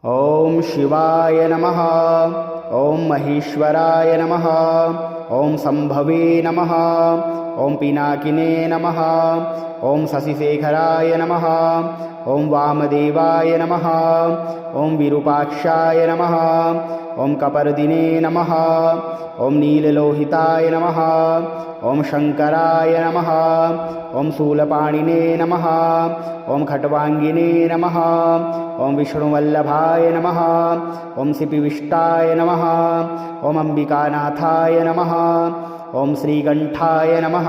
ओम शिवाय नमः। ओम महेश्वराय नमः। ओम संभवे नमः। ओम पिनाकिने नमः। ओम शशिशेखराय नमः। ओम वामदेवाय नमः। ओम विरूपाक्षाय नमः। ओम कपर्दिने नमः। ओम नीललोहिताय नमः। ओम शंकराय नमः। ओम शूलपाणिने नमः। ओम खट्वांगिने नमः। ओम विष्णुवल्लभाय नमः। ओम सिपिविष्टाय नमः। ओम अंबिकानाथाय नमः। ओम श्रीकंठाय नमः।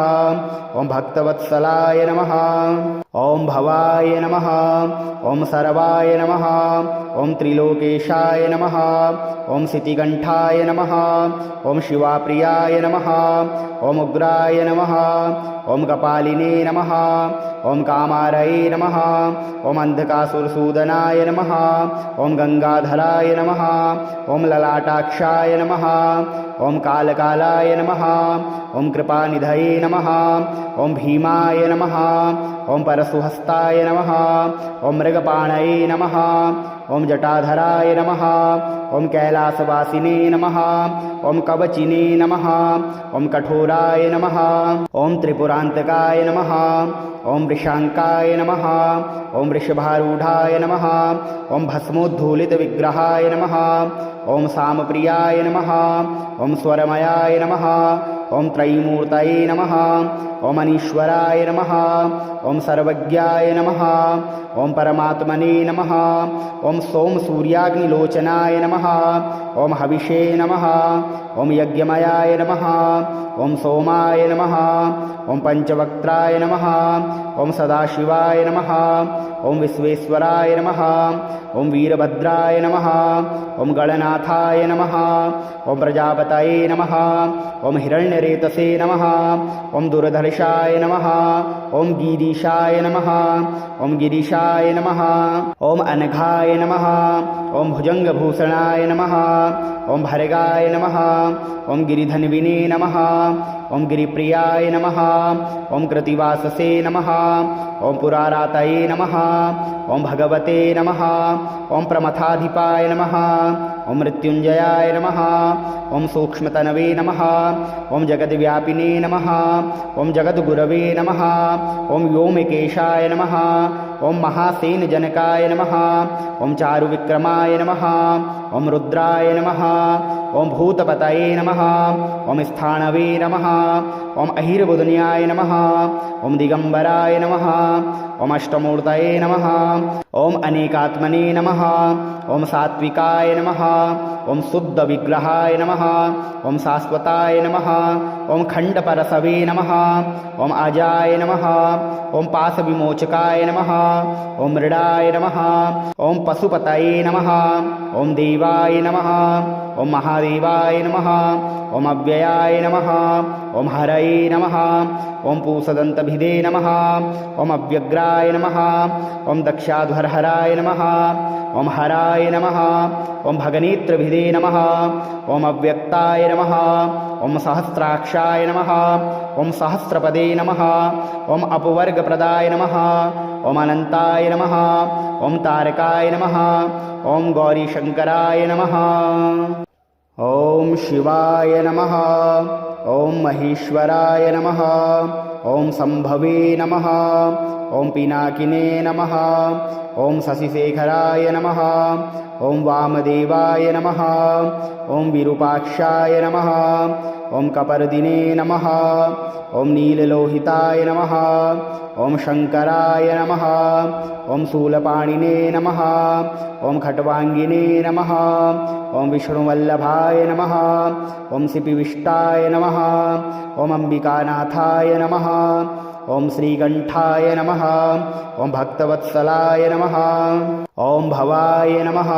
ओम भक्तवत्सलाय नमः। ओम भवाय नमः। ओम सर्वाय नमः। ओम त्रिलोकेशाय नमः। ओम सितिकंठाय नमः। ओम शिवाप्रियाय नमः। ओम उग्राय नमः। ओम कपालिने नमः। ओम कामारये नमः। ओम अंधकासुरसूदनाय नमः। ओम गंगाधराय नमः। ओम ललाटाक्षाय नमः। ओम कालकालाय नमः। ओम कृपानिधये नमः। ओम भीमाय नमः। ओम परशुहस्ताय नमः। ओम मृगपाणये नमः। ओम जटाधराय नमः। ओम कैलासवासिने नमः। ओम कवचिने नमः। ओम कठोराय नमः। ओम त्रिपुरांतकाय नमः। ओम वृषांकाय नमः। ओम वृषभारूढ़ाय नमः। ओम भस्मोद्धूलितविग्रहाय नमः। ओम सामप्रियाय नमः। ओम स्वरमयाय नमः। ओम त्रयीमूर्तये नमः। ओम अनीश्वराय नमः। ओम सर्वज्ञाय नमः। ओम परमात्मने नमः। ओम सोम सूर्याग्निलोचनाय नमः। ओम हविषे नमः। ओम यज्ञमयाय नमः। ओम सोमाय नमः। ओम पंचवक्त्राय नमः। ओम सदाशिवाय नमः। ओम विश्वेश्वराय नमः। ओम वीरभद्राय नमः। ओम गणनाथाय नमः। ओम प्रजापतये नमः। ओम हिरण्यरेतसे नमः। ओम दुर्धर्षाय नमः। ओम गिरीशाय नमः। ओम गिरीशाय नमः। ओम अनघाय नमः। ओम भुजंगभूषणाय नमः। ओम भर्गाय नमः। ओम गिरिधन्विने नमः। ओम गिरिप्रियाय नमः। ओम कृतिवाससे नमः। ओम पुरारातये नमः। ओम भगवते नमः। ओम प्रमथाधिपाय नमः। ओम मृत्युंजयाय नमः। ओम सूक्ष्मतनवे नमः। ओम जगद्व्यापिने नमः। ओम जगद्गुरवे नमः। ओम व्योमकेशाय नमः। ओम महासेनजनकाय नमः। ओम चारुविक्रमाय नमः। ओम रुद्राय नमः। ओम भूतपतये नमः। ओम स्थाणवे नमः। ओम अहिर्बुधन्याय नमः। ओम दिगंबराय नमः। ओम अष्टमूर्तये नमः। ओम अनेकात्मने नमः। ओम सात्विकाय नमः। ओम शुद्ध विग्रहाय नमः। ओम शाश्वताय नमः। ओम खंडपरसवे नमः। ओम अजाय नमः। ओम पाशविमोचकाय नमः। ओम मृडाय नमः। ओम पशुपतये नमः। ओम देवाय नमः। ओम महादेवाय नमः। ओम अव्ययाय नमः। ओम हरये नमः। ओम पूषदन्तभिदे नमः। ओम अव्यग्राय नमः। ओम दक्षाध्वरहराय नमः। ओम हराय नमः। ओम भगनेत्रभिदे नमः। ओम अव्यक्ताय नमः। ओम सहस्राक्षाय नमः। ओम सहस्रपदे नमः। ओम अपवर्गप्रदाय नमः। ओम अनंताय नमः। ओम तारकाय नमः। ओम गौरीशंकराय नमः। ओम शिवाय नमः। ओम महेश्वराय नमः। ओम संभवे नमः। ओम पिनाकिने नमः। ओम शशिशेखराय नमः। ओम वामदेवाय नमः। ओम विरूपाक्षाय नमः। ओम कपर्दिने नमः। ओम नीललोहिताय नमः। ओम शंकराय नमः। ओम शूलपाणिने नमः। ओम खट्वांगिने नमः। ओम विष्णुवल्लभाय नमः। ओम सिपिविष्टाय नमः। ओम अंबिकानाथाय नमः। ओम श्रीकंठाय नमः। ओम भक्तवत्सलाय नमः। ओम भवाय नमः।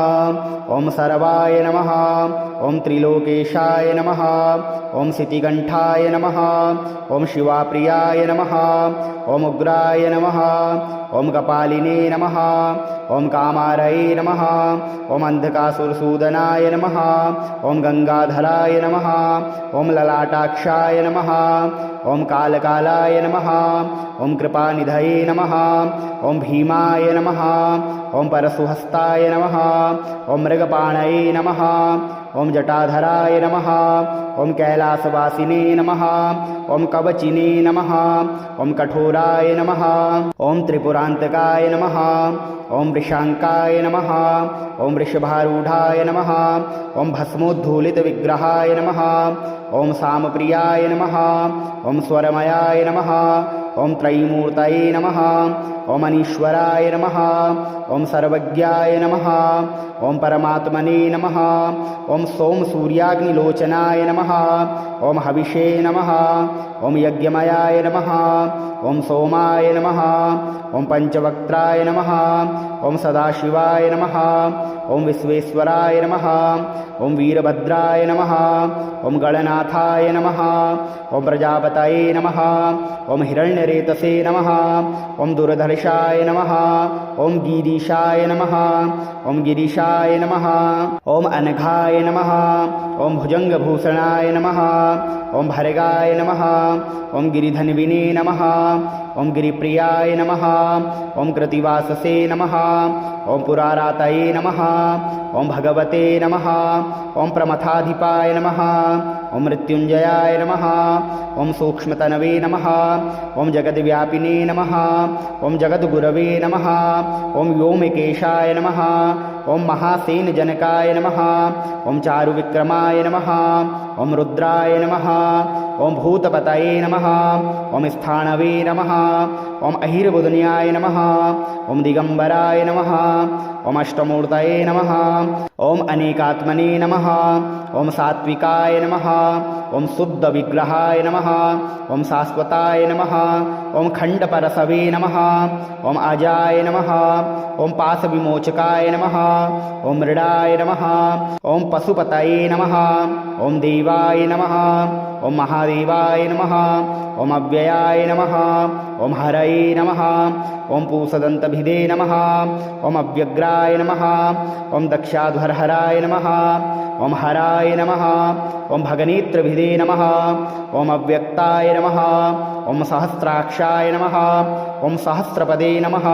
ओम सर्वाय नमः। ओम त्रिलोकेशाय नमः। ओम सितिकंठाय नमः। ओम शिवाप्रियाय नमः। ओम उग्राय नमः। ओम कपालिने नमः। ओम कामारये नमः। ओम अंधकासुरसूदनाय नमः। ओम गंगाधराय नमः। ओम ललाटाक्षाय नमः। ओम कालकालाय नमः। ओम कृपानिधये नमः। ओम भीमाय नमः। ॐ परशुहस्ताय नमः ॐ मृगपाणये नमः ॐ जटाधराय नमः ॐ कैलासवासिने नमः ॐ कवचिने नमः ॐ कठोराय नमः ॐ त्रिपुरान्तकाय नमः ॐ वृषाङ्काय नमः ॐ वृषभारूढाय नमः ॐ भस्मोद्धूलितविग्रहाय नमः ॐ सामप्रियाय नमः ॐ स्वरमयाय नमः ॐ त्रयीमूर्तये नमः ॐ अनीश्वराय नमः ॐ सर्वज्ञाय नमः ॐ परमात्मने नमः ॐ सोमसूर्याग्निलोचनाय नमः ॐ हविषे नमः ॐ यज्ञमयाय नमः ॐ सोमाय नमः ॐ पञ्चवक्त्राय नमः ॐ सदाशिवाय नमः ॐ विश्वेश्वराय नमः ॐ वीरभद्राय नमः ॐ गणनाथाय नमः ॐ प्रजापतये नमः ॐ हिरण्यरेतसे नमः ॐ दुर्धर्षाय नमः ॐ गिरीशाय नमः ॐ गिरीशाय नमः ॐ अनघाय नमः ॐ भुजङ्गभूषणाय नमः ॐ भर्गाय नमः ॐ गिरिधन्विने नमः ॐ गिरिप्रियाय नमः ॐ कृतिवाससे नमः ॐ पुरारातये नमः ॐ भगवते नमः ॐ प्रमथाधिपाय नमः ॐ मृत्युञ्जयाय नमः ॐ सूक्ष्मतनवे नमः ॐ जगद्व्यापिने नमः ॐ जगद्गुरवे नमः ॐ व्योमकेशाय नमः ॐ महासेनजनकाय नमः ॐ चारुविक्रमाय नमः ॐ रुद्राय नमः ॐ भूतपतये नमः ॐ स्थाणवे नमः ॐ अहिर्बुधन्याय नमः ॐ दिगम्बराय नमः ॐ अष्टमूर्तये नमः ॐ अनेकात्मने नमः ॐ सात्विकाय नमः ॐ शुद्धविग्रहाय नमः ॐ शाश्वताय नमः ॐ खण्डपरशवे नमः ॐ अजाय नमः ॐ पाशविमोचकाय नमः ॐ मृडाय नमः ॐ पशुपतये नमः ॐ देवाय नमः ॐ महादेवाय नमः ॐ अव्ययाय नमः ॐ हरये नमः ॐ पूषदन्तभिदे नमः ॐ अव्यग्राय नमः ॐ दक्षाध्वरहराय नमः ॐ हराय नमः ॐ भगनेत्रभिदे नमः ॐ अव्यक्ताय नमः ॐ सहस्राक्षाय नमः ॐ सहस्रपदे नमः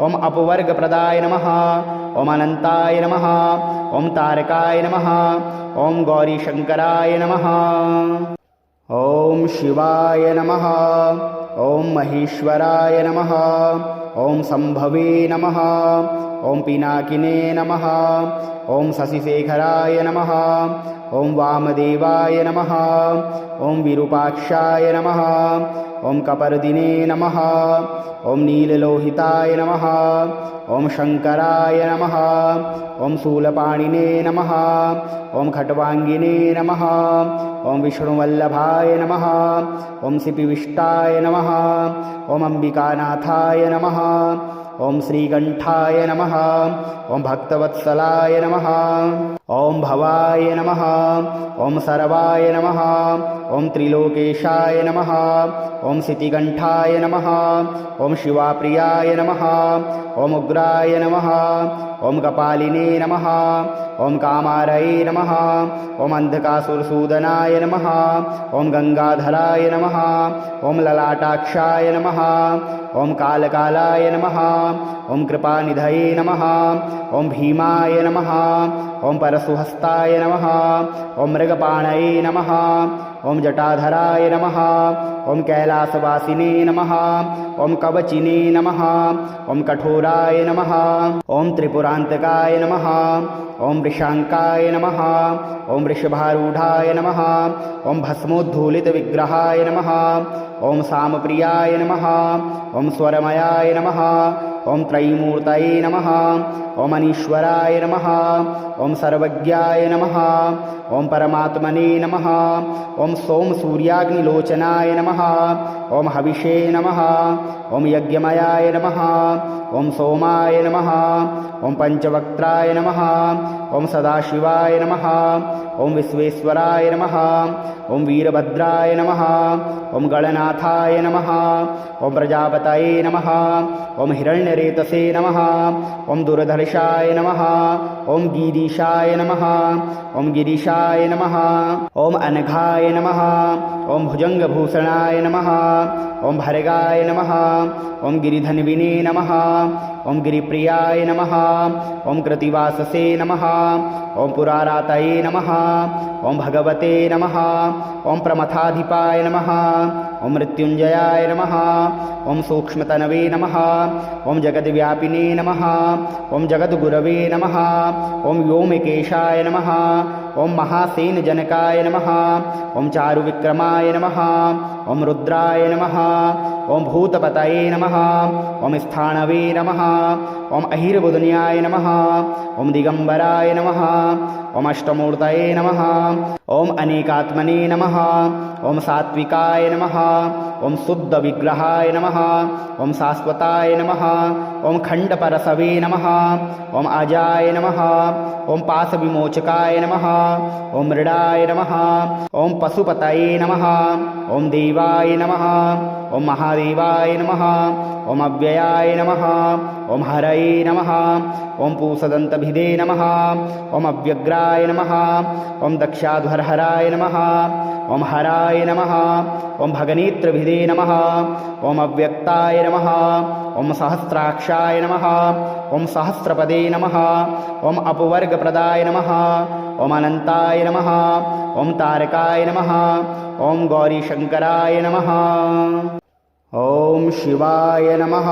ॐ अपवर्गप्रदाय नमः ॐ अनन्ताय नमः ॐ तारकाय नमः ॐ गौरीशङ्कराय नमः ॐ शिवाय नमः ॐ महेश्वराय नमः ॐ सम्भवे नमः ॐ पिनाकिने नमः ॐ शशिशेखराय नमः ॐ वामदेवाय नमः ॐ विरूपाक्षाय नमः ॐ कपर्दिने नमः ॐ नीललोहिताय नमः ॐ शङ्कराय नमः ॐ शूलपाणिने नमः ॐ खट्वाङ्गिने नमः ॐ विष्णुवल्लभाय नमः ॐ सिपिविष्टाय नमः ॐ अम्बिकानाथाय नमः ॐ श्रीकण्ठाय नमः ॐ भक्तवत्सलाय नमः ॐ भवाय नमः ॐ सर्वाय नमः ॐ त्रिलोकेशाय नमः ॐ सितिकण्ठाय नमः ॐ शिवाप्रियाय नमः ॐ उग्राय नमः ॐ कपालिने नमः ॐ कामारये नमः ॐ अन्धकासुरसूदनाय नमः ॐ गङ्गाधराय नमः ॐ ललाटाक्षाय नमः ॐ कालकालाय नमः ॐ कृपानिधये नमः ॐ भीमाय नमः ॐ परशुहस्ताय नमः ॐ मृगपाणये नमः ॐ जटाधराय नमः ॐ कैलासवासिने नमः ॐ कवचिने नमः ॐ कठोराय नमः ॐ त्रिपुरान्तकाय नमः ॐ वृषाङ्काय नमः ॐ वृषभारूढाय नमः ॐ भस्मोद्धूलितविग्रहाय नमः ॐ सामप्रियाय नमः ॐ स्वरमयाय नमः ॐ त्रयीमूर्तये नमः ॐ अनीश्वराय नमः ॐ सर्वज्ञाय नमः ॐ परमात्मने नमः ॐ सोमसूर्याग्निलोचनाय नमः ॐ हविषे नमः ॐ यज्ञमयाय नमः ॐ सोमाय नमः ॐ पञ्चवक्त्राय नमः ॐ सदाशिवाय नमः ॐ विश्वेश्वराय नमः ॐ वीरभद्राय नमः ॐ गणनाथाय नमः ॐ प्रजापतये नमः ॐ हिरण्य हिरण्यरेतसे नमः ॐ दुर्धर्षाय नमः ॐ गिरीशाय नमः ॐ गिरीशाय नमः ॐ अनघाय नमः ॐ भुजङ्गभूषणाय नमः ॐ भर्गाय नमः ॐ गिरिधन्विने नमः ॐ गिरिप्रियाय नमः ॐ कृतिवाससे नमः ॐ पुरारातये नमः ॐ भगवते नमः ॐ प्रमथाधिपाय नमः ॐ मृत्युञ्जयाय नमः ॐ सूक्ष्मतनवे नमः ॐ जगद्व्यापिने नमः ॐ जगद्गुरवे नमः ॐ व्योमकेशाय नमः ॐ महासेनजनकाय नमः ॐ चारुविक्रमाय नमः ॐ रुद्राय नमः ॐ भूतपतये नमः ॐ स्थाणवे नमः ॐ अहिर्बुधन्याय नमः ॐ दिगम्बराय नमः ॐ अष्टमूर्तये नमः ॐ अनेकात्मने नमः ॐ सात्विकाय नमः ॐ शुद्धविग्रहाय नमः ॐ शाश्वताय नमः ॐ खण्डपरसवे नमः ॐ अजाय नमः ॐ पाशविमोचकाय नमः ॐ मृडाय नमः ॐ पशुपतये नमः ॐ देवाय नमः ॐ महादेवाय नमः ॐ अव्ययाय नमः ॐ हरये नमः ॐ पूषदन्तभिदे नमः ॐ अव्यग्राय नमः ॐ दक्षाध्वरहराय नमः ॐ हराय नमः ॐ भगनेत्रभिदे नमः ॐ अव्यक्ताय नमः ॐ सहस्राक्षाय नमः ॐ सहस्रपदे नमः ॐ अपवर्गप्रदाय नमः ॐ अनन्ताय नमः ॐ तारकाय नमः ॐ गौरीशङ्कराय नमः ॐ शिवाय नमः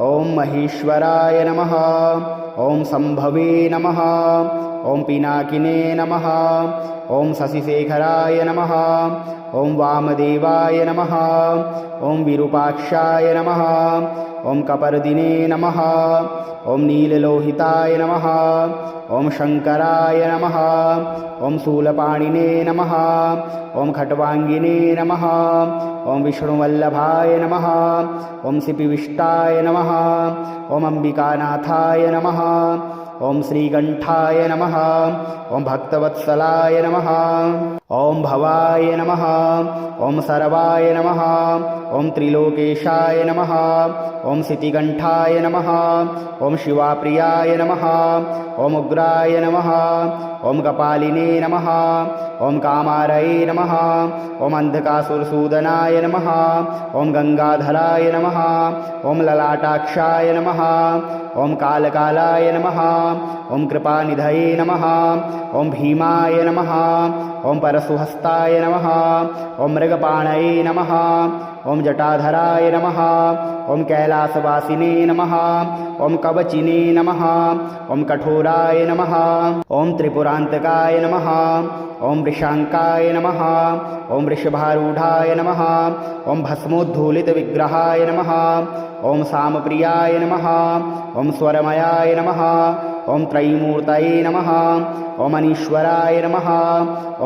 ॐ महेश्वराय नमः ॐ शम्भवे नमः ॐ पिनाकिने नमः ॐ शशिशेखराय नमः ॐ वामदेवाय नमः ॐ विरूपाक्षाय नमः ॐ कपर्दिने नमः ॐ नीललोहिताय नमः ॐ शङ्कराय नमः ॐ शूलपाणिने नमः ॐ खट्वाङ्गिने नमः ॐ विष्णुवल्लभाय नमः ॐ सिपिविष्टाय नमः ॐ अम्बिकानाथाय नमः ॐ श्रीकण्ठाय नमः ॐ भक्तवत्सलाय नमः ॐ भवाय नमः ॐ सर्वाय नमः ॐ त्रिलोकेशाय नमः ॐ सितिकण्ठाय नमः ॐ शिवाप्रियाय नमः ॐ उग्राय नमः ॐ कपालिने नमः ॐ कामारये नमः ॐ अन्धकासुरसूदनाय नमः ॐ गङ्गाधराय नमः ॐ ललाटाक्षाय नमः ॐ कालकालाय नमः ॐ कृपानिधये नमः ॐ भीमाय नमः ॐ परशुहस्ताय नमः ॐ मृगपाणये नमः ॐ जटाधराय नमः ॐ कैलासवासिने नमः ॐ कवचिने नमः ॐ कठोराय नमः ॐ त्रिपुरान्तकाय नमः ॐ वृषाङ्काय नमः ॐ वृषभारूढाय नमः ॐ भस्मोद्धूलितविग्रहाय नमः ॐ सामप्रियाय नमः ॐ स्वरमयाय नमः ॐ त्रयीमूर्तये नमः ॐ अनीश्वराय नमः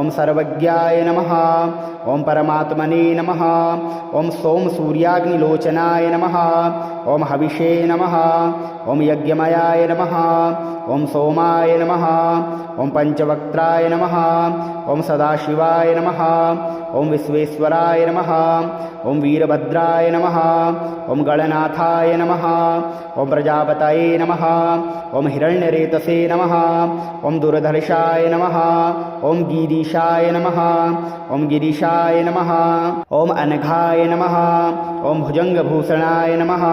ॐ सर्वज्ञाय नमः ॐ परमात्मने नमः ॐ सोमसूर्याग्निलोचनाय नमः ॐ हविषे नमः ॐ यज्ञमयाय नमः ॐ सोमाय नमः ॐ पञ्चवक्त्राय नमः ॐ सदाशिवाय नमः ॐ विश्वेश्वराय नमः ॐ वीरभद्राय नमः ॐ गणनाथाय नमः ॐ प्रजापतये नमः ॐ हिरण्यरेतसे नमः ॐ दुर्धर्षाय नमः ॐ गिरीशाय नमः ॐ गिरीशाय नमः ॐ अनघाय नमः ॐ भुजङ्गभूषणाय नमः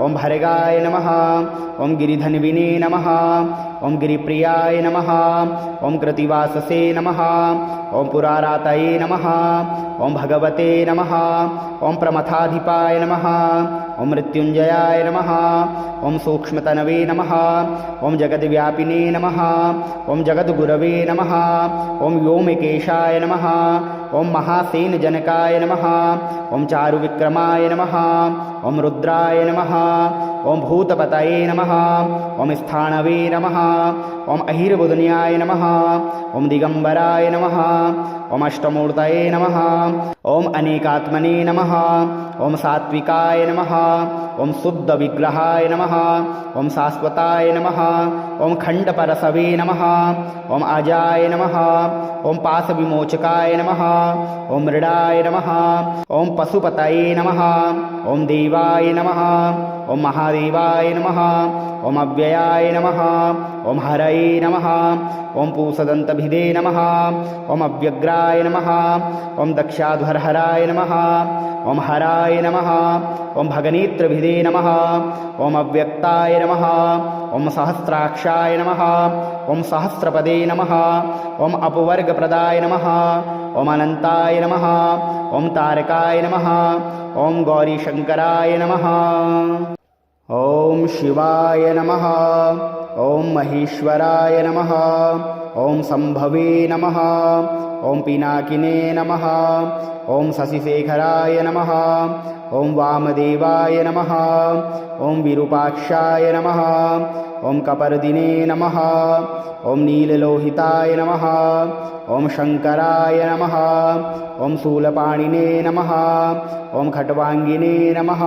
ॐ भर्गाय नमः ॐ गिरिधन्विने नमः ॐ गिरिप्रियाय नमः ॐ कृतिवाससे नमः ॐ पुरारातये नमः ॐ भगवते नमः ॐ प्रमथाधिपाय नमः ॐ मृत्युञ्जयाय नमः ॐ सूक्ष्मतनवे नमः ॐ जगद्व्यापिने नमः ॐ जगद्गुरवे नमः ॐ व्योमकेशाय नमः ॐ महासेनजनकाय नमः ॐ चारुविक्रमाय नमः ॐ रुद्राय नमः ॐ भूतपतये नमः ॐ स्थाणवे नमः ॐ अहिर्बुधन्याय नमः ॐ दिगम्बराय नमः ॐ अष्टमूर्तये नमः ॐ अनेकात्मने नमः ॐ सात्विकाय नमः ॐ शुद्धविग्रहाय नमः ॐ शाश्वताय नमः ॐ खण्डपरसवे नमः ॐ अजाय नमः ॐ पाशविमोचकाय नमः ॐ मृडाय नमः ॐ पशुपतये नमः ॐ देवाय नमः ॐ महादेवाय नमः ॐ अव्ययाय नमः ॐ हरये नमः ॐ पूषदन्तभिदे नमः ॐ अव्यग्राय नमः ॐ दक्षाध्वरहराय नमः ॐ हराय नमः ॐ भगनेत्रभिदे नमः ॐ अव्यक्ताय नमः ॐ सहस्राक्षाय नमः ॐ सहस्रपदे नमः ॐ अपवर्गप्रदाय नमः ॐ अनन्ताय नमः ॐ तारकाय नमः ॐ गौरीशङ्कराय नमः ॐ शिवाय नमः ॐ महेश्वराय नमः ॐ सम्भवे नमः ॐ पिनाकिने नमः ॐ शशिशेखराय नमः ॐ वामदेवाय नमः ॐ विरूपाक्षाय नमः ॐ कपर्दिने नमः ॐ नीललोहिताय नमः ॐ शङ्कराय नमः ॐ शूलपाणिने नमः ॐ खट्वाङ्गिने नमः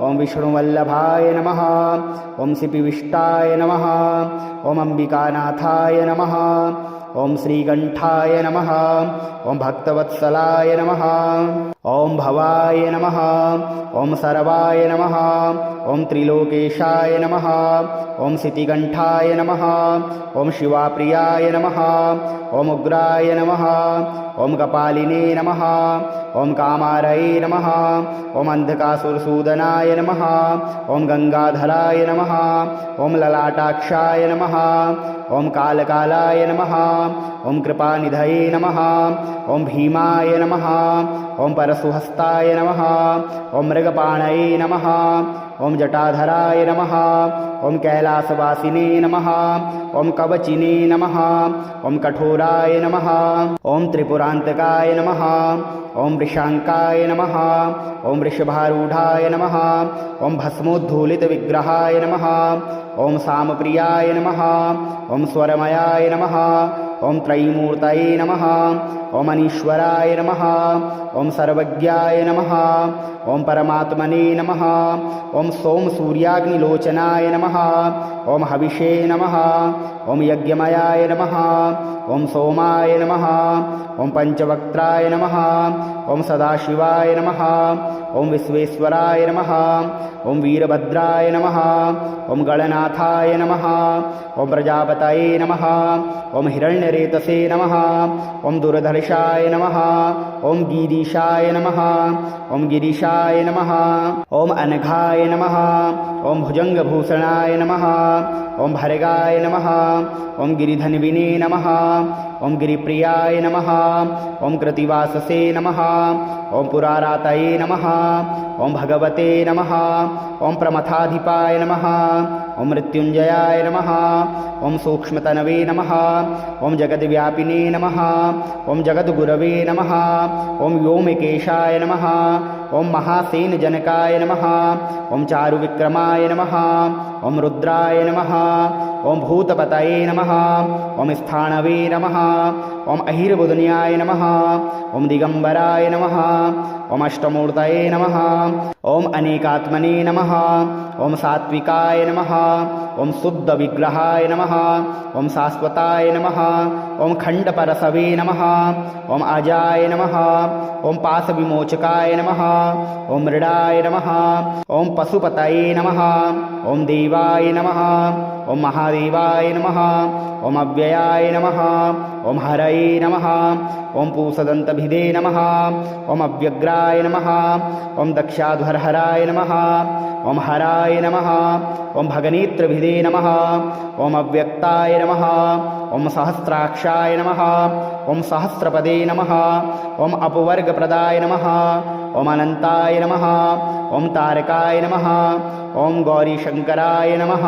ॐ विष्णुवल्लभाय नमः ॐ सिपिविष्टाय नमः ॐ अम्बिकानाथाय नमः ॐ श्रीकण्ठाय नमः ॐ भक्तवत्सलाय नमः ॐ भवाय नमः ॐ सर्वाय नमः ॐ त्रिलोकेशाय नमः ॐ सितिकण्ठाय नमः ॐ शिवाप्रियाय नमः ॐ उग्राय नमः ॐ कपालिने नमः ॐ कामारये नमः ॐ अन्धकासुरसूदनाय नमः ॐ गङ्गाधराय नमः ॐ ललाटाक्षाय नमः ॐ कालकालाय नमः ॐ कृपानिधये नमः ॐ भीमाय नमः ॐ परशुहस्ताय नमः ॐ मृगपाणये नमः ॐ जटाधराय नमः ॐ कैलासवासिने नमः ॐ कवचिने नमः ॐ कठोराय नमः ॐ त्रिपुरान्तकाय नमः ॐ वृषाङ्काय नमः ॐ वृषभारूढाय नमः ॐ भस्मोद्धूलितविग्रहाय नमः ॐ सामप्रियाय नमः ॐ स्वरमयाय नमः ॐ त्रयीमूर्तये नमः ॐ अनीश्वराय नमः ॐ सर्वज्ञाय नमः ॐ परमात्मने नमः ॐ सोमसूर्याग्निलोचनाय नमः ॐ हविषे नमः ॐ यज्ञमयाय नमः ॐ सोमाय नमः ॐ पञ्चवक्त्राय नमः ॐ सदाशिवाय नमः ॐ विश्वेश्वराय नमः ॐ वीरभद्राय नमः ॐ गणनाथाय नमः ॐ प्रजापतये नमः ॐ हिरण्यरेतसे नमः ॐ दुर्धर्षाय नमः ॐ गिरीशाय नमः ॐ गिरीशाय नमः ॐ अनघाय नमः ॐ भुजङ्गभूषणाय नमः ॐ भर्गाय नमः ॐ गिरिधन्विने नमः ॐ गिरिप्रियाय नमः ॐ कृतिवाससे नमः ॐ पुरारातये नमः ॐ भगवते नमः ॐ प्रमथाधिपाय नमः ॐ मृत्युञ्जयाय नमः ॐ सूक्ष्मतनवे नमः ॐ जगद्व्यापिने नमः ॐ जगद्गुरवे नमः ॐ व्योमकेशाय नमः ॐ महासेनजनकाय नमः ॐ चारुविक्रमाय नमः ॐ रुद्राय नमः ॐ भूतपतये नमः ॐ स्थाणवे नमः ॐ अहिर्बुधन्याय नमः ॐ दिगम्बराय नमः ॐ अष्टमूर्तये नमः ॐ अनेकात्मने नमः ॐ सात्विकाय नमः ॐ शुद्धविग्रहाय नमः ॐ शाश्वताय नमः ॐ खण्डपरसवे नमः ॐ अजाय नमः ॐ पाशविमोचकाय नमः ॐ मृडाय नमः ॐ पशुपतये नमः ॐ देवाय नमः ॐ महादेवाय नमः ॐ अव्ययाय नमः ॐ हरये नमः ॐ पूषदन्तभिदे नमः ॐ अव्यग्राय नमः ॐ दक्षाध्वरहराय नमः ॐ हराय नमः ॐ भगनेत्रभिदे नमः ॐ अव्यक्ताय नमः ॐ सहस्राक्षाय नमः ॐ सहस्रपदे नमः ॐ अपवर्गप्रदाय नमः ॐ अनन्ताय नमः ॐ तारकाय नमः ॐ गौरीशङ्कराय नमः।